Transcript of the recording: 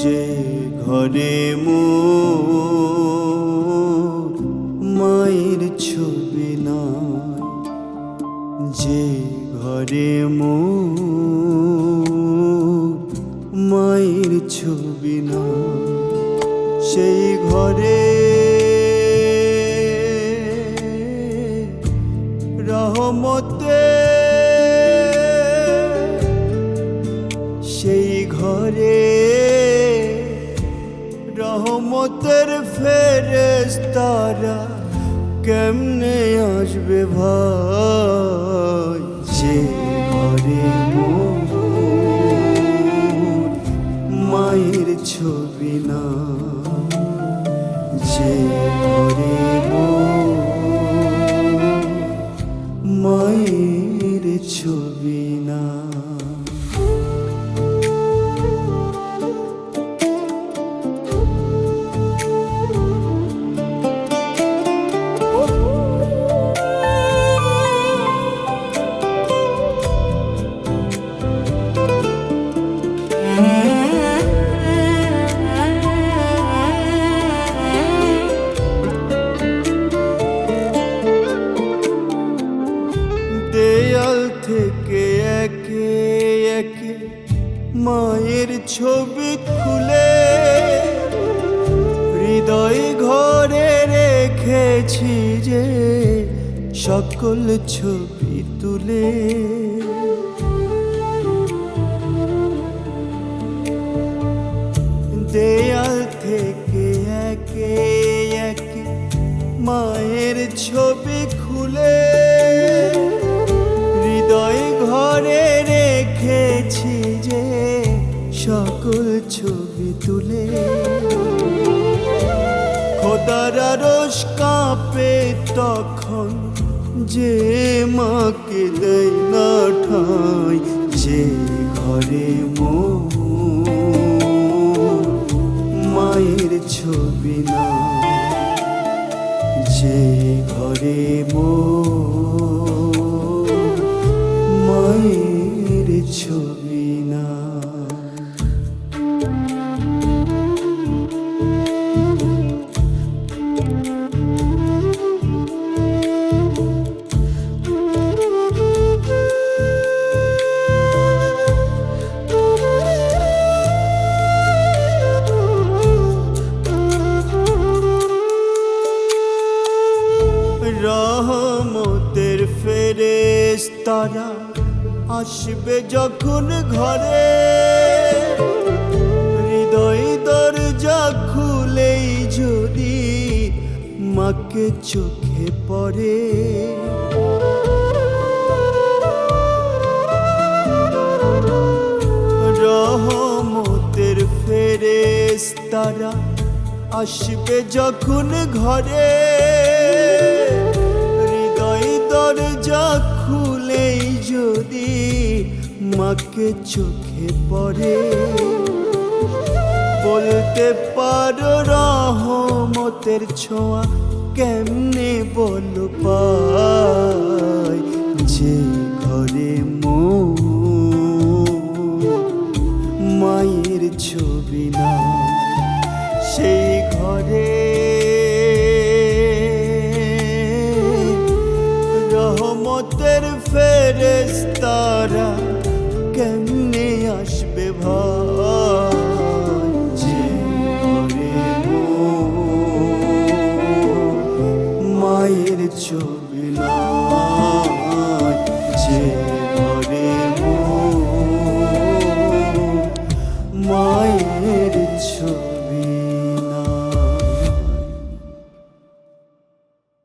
যে ঘরে মোর মায়ের ছবি নাই, যে ঘরে মোর মায়ের ছবি নাই, সেই ঘরে রহমতে, সেই ঘরে রহমতের ফেরেশতারা কেমনে আসবে ভাই? যে ঘরে মোর মায়ের ছবি না, যে ঘরে মোর মায়ের ছবি না। দেয়াল থেকে একে একে মায়ের ছবি খুলে হৃদয় ঘরে রেখেছি যে সকল ছবি তুলে। দেয়াল থেকে একে একে মায়ের ছবি খুলে হৃদয় ঘরে রেখেছি যে সকল ছবি তুলে। খোদার আরশ কাঁপে তখন, যে মাকে দেয় না ঠাঁই, যে ঘরে মোর মায়ের ছবি না, যে ঘরে মোর মায়ের ছবি না। রহমতের ফেরেশতারা আসবে যখন ঘরে, হৃদয় দরজা খুলেই যদি মাকে চোখে পড়ে। রহমতের ফেরেশতারা আসবে যখন ঘরে, হৃদয় দরজা খুলেই যদি মাকে চোখে পড়ে। বলতে পারো রহমতের ছোঁয়া কেমনে বল পাই? যে ঘরে মোর মায়ের ছবি না, সেই ঘরে রহমতের ফেরেশতারা